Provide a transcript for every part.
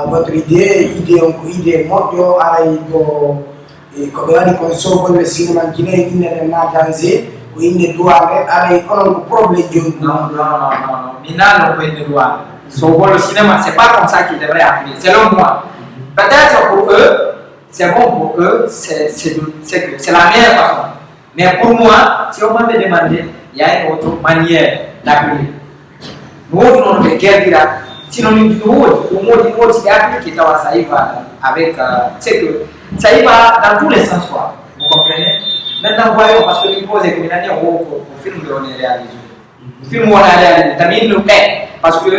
votre idée moto et comme on dit qu'on le cinéma guinéen il n'est pas danger ou il ne doit aller on a un problème non mina ne doit sur le cinéma c'est pas comme ça qu'il devrait appeler selon moi peut-être pour eux c'est bon pour eux c'est la meilleure façon mais pour moi si on m'avait demandé il y a une autre manière d'appeler nous on ne peut pas sinon le mot c'est appliqué dans ça y va avec c'est que ça y va dans tous les sens quoi vous comprenez maintenant voyons parce que il pose comme une année au film de on est réalisé le film on a réalisé tamit nous est parce que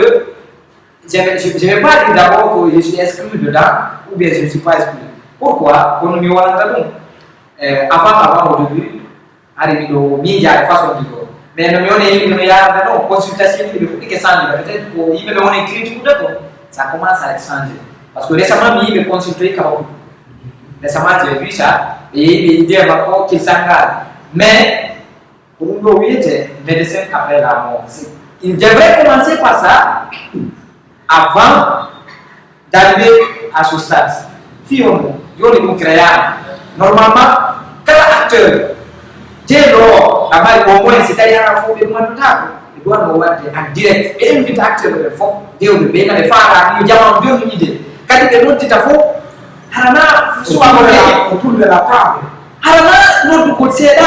je ne vais pas dire d'abord que je suis exclu dedans ou bien je ne suis pas exclu pourquoi pour nous avant au début arrivé au média de façon de mais nous avons consultation il faut que ça peut-être pour il me on écrit tout d'accord ça commence à changer parce que récemment il me consulté récemment j'ai vu ça et il dit encore qu'il s'engage mais pour nous médecin après la mort il devrait commencer par ça avant d'arriver à ce stade si on nous crée normalement quel acteur dès lors, au moins, c'est-à-dire qu'il faut que il doit nous voir en direct. Et invite acteur de fond, Dieu de bien, les femmes, nous avons deux idées. Quand il est notre tafo, Harana, soit autour de la table. Harana, notre côté là,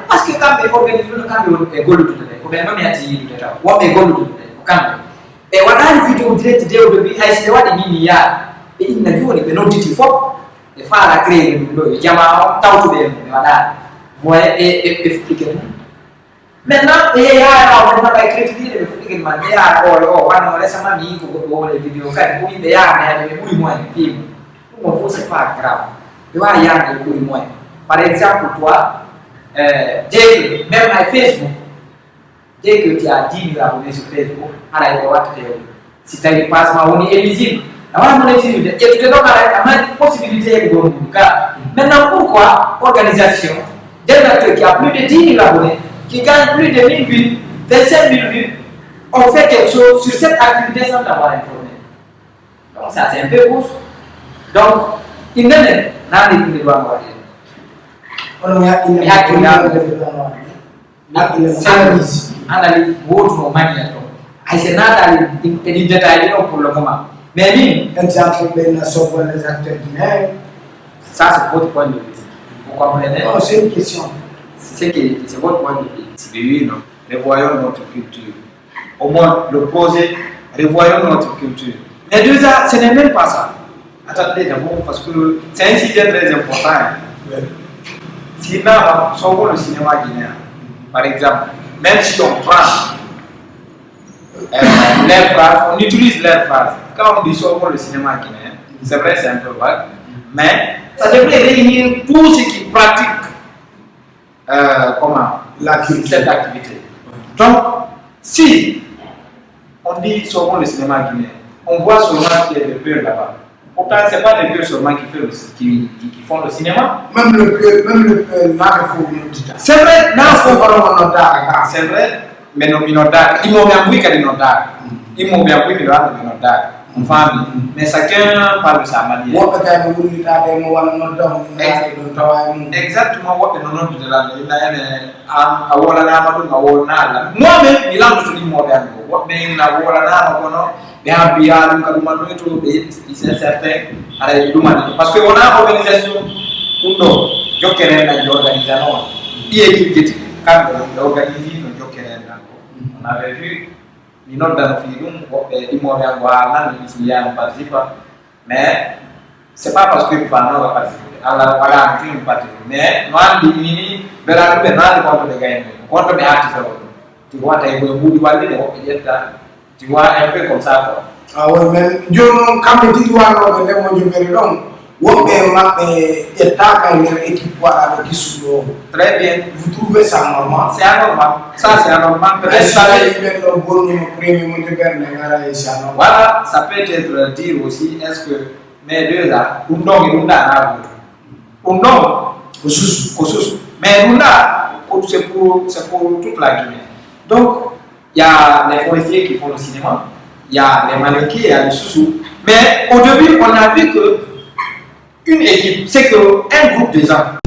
parce que quand on organise le camp, on est golo tout le temps. On est même à dire tout le temps. On est golo tout le temps. Et on a une vidéo directe de lui, il y a des milliards. Et il n'a vu, on est notre tafo. Les femmes à créer le diamant, tant tout le monde. Ouais, et expliquez-nous. Maintenant, il y a on va écrire il y a on récemment mis pour les vidéos quand il y a mais moins film. Non, c'est pas grave. Il y a des moins. Par exemple, toi, dès que même à Facebook, dès que tu as 10 000 abonnés sur Facebook, si tu as des passements, on est éligible. Et tu te donnes la possibilité de gagner. Maintenant, pourquoi organisation d'un acteur qui a plus de 10 000 abonnés, qui gagne plus de 1000 vues, 25 000 vues, on fait quelque chose sur cette activité sans l'avoir informé. Donc ça c'est un peu gauche. Donc, il n'est pas de doit analyse votre manière. C'est pas des détails pour le moment. Mais oui, exemple, les acteurs guinéens. Ça c'est votre point de vue. Vous comprenez? Non, c'est une question. C'est votre point de vue. Oui, non. Revoyons notre culture. Au moins, le projet, revoyons notre culture. Mais déjà, ce n'est même pas ça. Attendez d'abord, parce que c'est un sujet très important. Oui. Si là, on le cinéma guinéen, par exemple, même si on prend leurs phrases, on utilise leurs phrases. Quand on dit sauvons le cinéma guinéen, c'est vrai, c'est un peu vague, mais ça devrait réunir tout ce qui pratique cette activité. Donc, si on dit sauvons le cinéma guinéen, on voit seulement qu'il y a des peurs là-bas. Pourtant, ce n'est pas les peurs seulement qui font le cinéma. Même le peur, là, il faut nous dire. C'est vrai, c'est vrai, mais nos minotars, ils m'ont bien pris qu'à des minotars. Ils m'ont bien pris que des minotars. Mais chacun parle de sa manière. Exactement, moi-même, il a toujours c'est certain. Parce qu'on a une organisation pour nous. On avait vu. Dans le film, mais c'est pas parce que nous va participer. Mais nous avons dit contre des artistes. Tu vois, tu vois un peu comme ça. Ah oui, mais je quand tu vois très bien. Vous trouvez ça normal? C'est anormal. Ça, c'est anormal. Voilà, ça peut être dire aussi, est-ce que mes deux là, mais nous là, c'est pour toute la Guinée. Donc, il y a les forestiers qui font le cinéma, il y a les mannequins, il y a les sous-sous. Mais au début, on a vu que une équipe, c'est qu'un groupe de gens